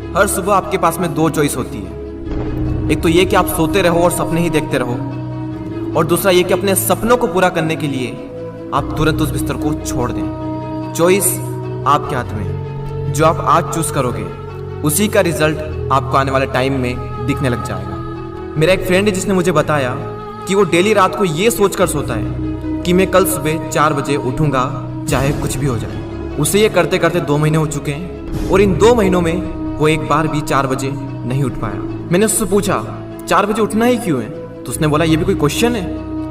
हर सुबह आपके पास में दो चॉइस होती है। एक तो ये कि आप सोते रहो और सपने ही देखते रहो, और दूसरा ये कि अपने सपनों को पूरा करने के लिए आप तुरंत उस बिस्तर को छोड़ दें। चॉइस आपके हाथ में है। जो आप आज चूज करोगे उसी का रिजल्ट आपको आने वाले टाइम में दिखने लग जाएगा। मेरा एक फ्रेंड है जिसने मुझे बताया कि वो डेली रात को ये सोचकर सोता है कि मैं कल सुबह 4 बजे उठूंगा चाहे कुछ भी हो जाए। उसे ये करते करते 2 महीने हो चुके हैं और इन 2 महीनों में वो एक बार भी 4 बजे नहीं उठ पाया। मैंने उससे पूछा 4 बजे उठना ही क्यों है, तो उसने बोला ये भी कोई क्वेश्चन है।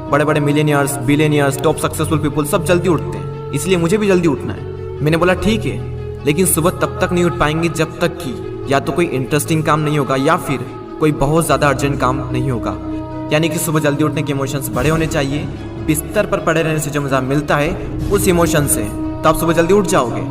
बड़े बड़े millionaires, billionaires, top successful people सब जल्दी उठते हैं, इसलिए मुझे भी जल्दी उठना है। मैंने बोला ठीक है, लेकिन सुबह तब तक नहीं उठ पाएंगे जब तक कि या तो कोई इंटरेस्टिंग काम नहीं होगा या फिर कोई बहुत ज़्यादा अर्जेंट काम नहीं होगा। यानी कि सुबह जल्दी उठने के इमोशंस बड़े होने चाहिए। बिस्तर पर पड़े रहने से जो मज़ा मिलता है उस इमोशन से, तो आप सुबह जल्दी उठ जाओगे।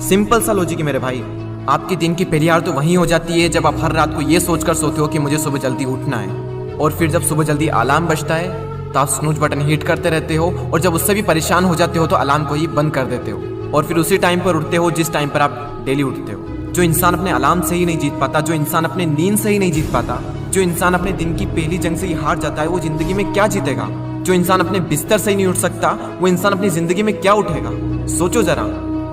सिंपल सा लॉजिक है मेरे भाई। आपके दिन की पहली हार तो वहीं हो जाती है जब आप हर रात को ये सोचकर सोते हो कि मुझे सुबह जल्दी उठना है, और फिर जब सुबह जल्दी अलार्म बजता है तो आप स्नूज बटन हिट करते रहते हो, और जब उससे भी परेशान हो जाते हो तो अलार्म को ही बंद कर देते हो, और फिर उसी टाइम पर उठते हो जिस टाइम पर आप डेली उठते हो। जो इंसान अपने अलार्म से ही नहीं जीत पाता, जो इंसान अपने नींद से ही नहीं जीत पाता, जो इंसान अपने दिन की पहली जंग से ही हार जाता है, वो जिंदगी में क्या जीतेगा। जो इंसान अपने बिस्तर से ही नहीं उठ सकता, वो इंसान अपनी जिंदगी में क्या उठेगा। सोचो जरा,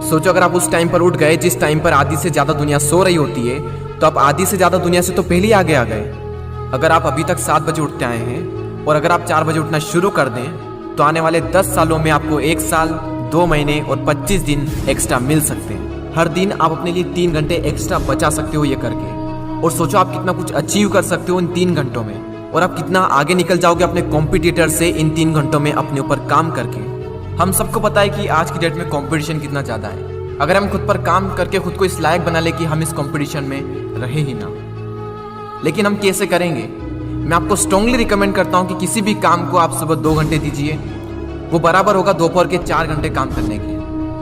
सोचो अगर आप उस टाइम पर उठ गए जिस टाइम पर आधी से ज्यादा दुनिया सो रही होती है, तो आप आधी से ज्यादा दुनिया से तो पहले ही आगे आ गए। अगर आप अभी तक 7 बजे उठते आए हैं और अगर आप 4 बजे उठना शुरू कर दें तो आने वाले 10 सालों में आपको 1 साल, 2 महीने और 25 दिन एक्स्ट्रा मिल सकते हैं। हर दिन आप अपने लिए 3 घंटे एक्स्ट्रा बचा सकते हो ये करके, और सोचो आप कितना कुछ अचीव कर सकते हो इन 3 घंटों में, और आप कितना आगे निकल जाओगे अपने कॉम्पिटिटर से इन 3 घंटों में अपने ऊपर काम करके। हम सबको पता है कि आज की डेट में कंपटीशन कितना ज़्यादा है। अगर हम खुद पर काम करके खुद को इस लायक बना ले कि हम इस कंपटीशन में रहे ही ना, लेकिन हम कैसे करेंगे? मैं आपको स्ट्रांगली रिकमेंड करता हूं कि किसी भी काम को आप सुबह 2 घंटे दीजिए, वो बराबर होगा दोपहर के 4 घंटे काम करने के।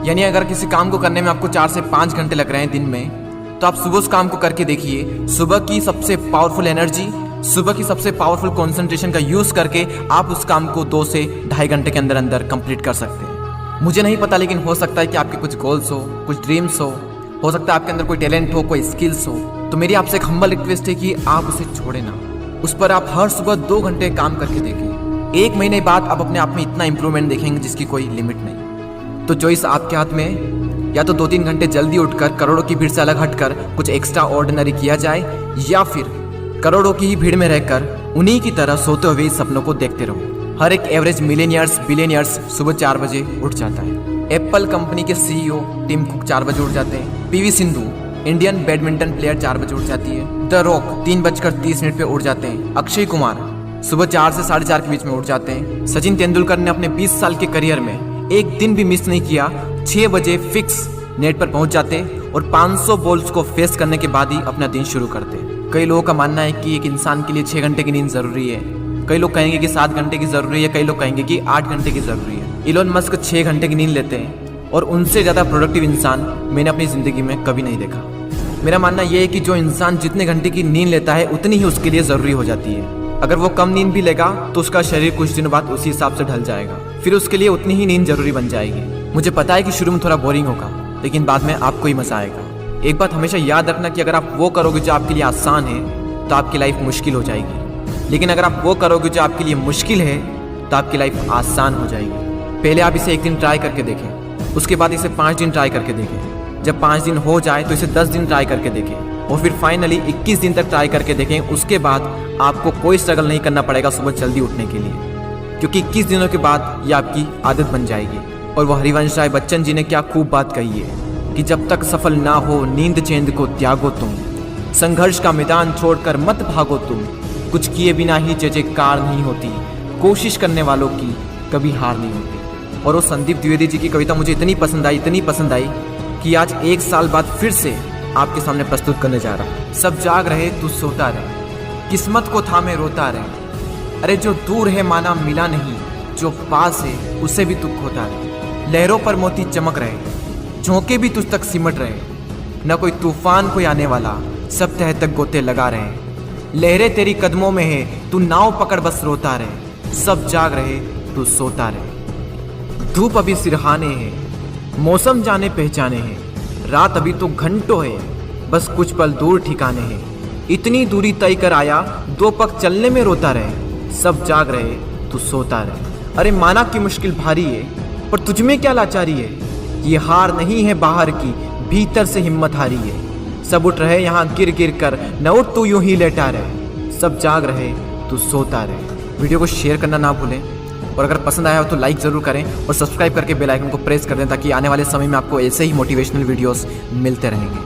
यानी अगर किसी काम को करने में आपको 4 से 5 घंटे लग रहे हैं दिन में, तो आप सुबह उस काम को करके देखिए। सुबह की सबसे पावरफुल एनर्जी, सुबह की सबसे पावरफुल कंसंट्रेशन का यूज करके आप उस काम को 2 से ढाई घंटे के अंदर अंदर कंप्लीट कर सकते हैं। मुझे नहीं पता, लेकिन हो सकता है कि आपके कुछ गोल्स कुछ ड्रीम्स हो सकता है आपके अंदर कोई टैलेंट हो, कोई स्किल्स हो, तो मेरी आपसे एक हम्बल रिक्वेस्ट है कि आप उसे छोड़े ना। उस पर आप हर सुबह 2 घंटे काम करके देखें। 1 महीने बाद आप अपने आप में इतना इंप्रूवमेंट देखेंगे जिसकी कोई लिमिट नहीं। तो चॉइस आपके हाथ में है, या तो 2-3 घंटे जल्दी उठकर करोड़ों की भीड़ से अलग हटकर कुछ एक्स्ट्रा ऑर्डिनरी किया जाए, या फिर करोड़ों की ही भीड़ में रहकर उन्हीं की तरह सोते हुए सपनों को देखते रहो। हर एक एवरेज मिलियनियर्स, बिलियनियर्स सुबह 4 बजे उठ जाता है। एप्पल कंपनी के CEO टिम कुक 4 बजे उठ जाते हैं। PV Sindhu Indian badminton player 4 बजे उठ जाती है। द रॉक 3:30 पे उठ जाते हैं। अक्षय कुमार सुबह 4 से 4:30 के बीच में उठ जाते हैं। सचिन तेंदुलकर ने अपने 20 साल के करियर में एक दिन भी मिस नहीं किया। 6 बजे फिक्स नेट पर पहुंच जाते और 500 बॉल्स को फेस करने के बाद ही अपना दिन शुरू करते। कई लोगों का मानना है कि एक इंसान के लिए 6 घंटे की नींद जरूरी है, कई लोग कहेंगे कि 7 घंटे की जरूरी है, कई लोग कहेंगे कि 8 घंटे की जरूरी है। इलोन मस्क 6 घंटे की नींद लेते हैं, और उनसे ज़्यादा प्रोडक्टिव इंसान मैंने अपनी ज़िंदगी में कभी नहीं देखा। मेरा मानना यह है कि जो इंसान जितने घंटे की नींद लेता है उतनी ही उसके लिए ज़रूरी हो जाती है। अगर वो कम नींद भी लेगा तो उसका शरीर कुछ दिनों बाद उसी हिसाब से ढल जाएगा, फिर उसके लिए उतनी ही नींद जरूरी बन जाएगी। मुझे पता है कि शुरू में थोड़ा बोरिंग होगा, लेकिन बाद में आपको ही मजा आएगा। एक बात हमेशा याद रखना कि अगर आप वो करोगे जो आपके लिए आसान है तो आपकी लाइफ मुश्किल हो जाएगी, लेकिन अगर आप वो करोगे जो आपके लिए मुश्किल है तो आपकी लाइफ आसान हो जाएगी। पहले आप इसे 1 दिन ट्राई करके देखें, उसके बाद इसे 5 दिन ट्राई करके देखें। जब 5 दिन हो जाए तो इसे 10 दिन ट्राई करके देखें, और फिर फाइनली 21 दिन तक ट्राई करके देखें। उसके बाद आपको कोई स्ट्रगल नहीं करना पड़ेगा सुबह जल्दी उठने के लिए, क्योंकि 21 दिनों के बाद ये आपकी आदत बन जाएगी। और वो हरिवंश राय बच्चन जी ने क्या खूब बात कही है कि जब तक सफल ना हो नींद चैन को त्यागो तुम, संघर्ष का मैदान छोड़कर मत भागो तुम, कुछ किए बिना ही जय जयकार नहीं होती, कोशिश करने वालों की कभी हार नहीं होती। और वो संदीप द्विवेदी जी की कविता मुझे इतनी पसंद आई कि आज 1 साल बाद फिर से आपके सामने प्रस्तुत करने जा रहा हूँ। सब जाग रहे तू सोता रहे, किस्मत को थामे रोता रहे, अरे जो दूर है माना मिला नहीं, जो पास है उसे भी तू खोता रहे। लहरों पर मोती चमक रहे, झोंके भी तुझ तक सिमट रहे, न कोई तूफान कोई आने वाला, सब तह तक गोते लगा रहे। लहरें तेरी कदमों में है, तू नाव पकड़ बस रोता रहे, सब जाग रहे तू सोता रहे। धूप अभी सिरहाने है, मौसम जाने पहचाने हैं, रात अभी तो घंटों है, बस कुछ पल दूर ठिकाने हैं, इतनी दूरी तय कर आया, 2 पग चलने में रोता रहे। सब जाग रहे तू सोता रहे। अरे माना कि मुश्किल भारी है, पर तुझमें क्या लाचारी है। ये हार नहीं है बाहर की, भीतर से हिम्मत हारी है। सब उठ रहे यहाँ गिर गिर कर, न उठ तू यूं ही लेटा रहे। सब जाग रहे तू सोता रहे। वीडियो को शेयर करना ना भूलें, और अगर पसंद आया हो तो लाइक ज़रूर करें और सब्सक्राइब करके बेल आइकन को प्रेस कर दें, ताकि आने वाले समय में आपको ऐसे ही मोटिवेशनल वीडियोस मिलते रहेंगे।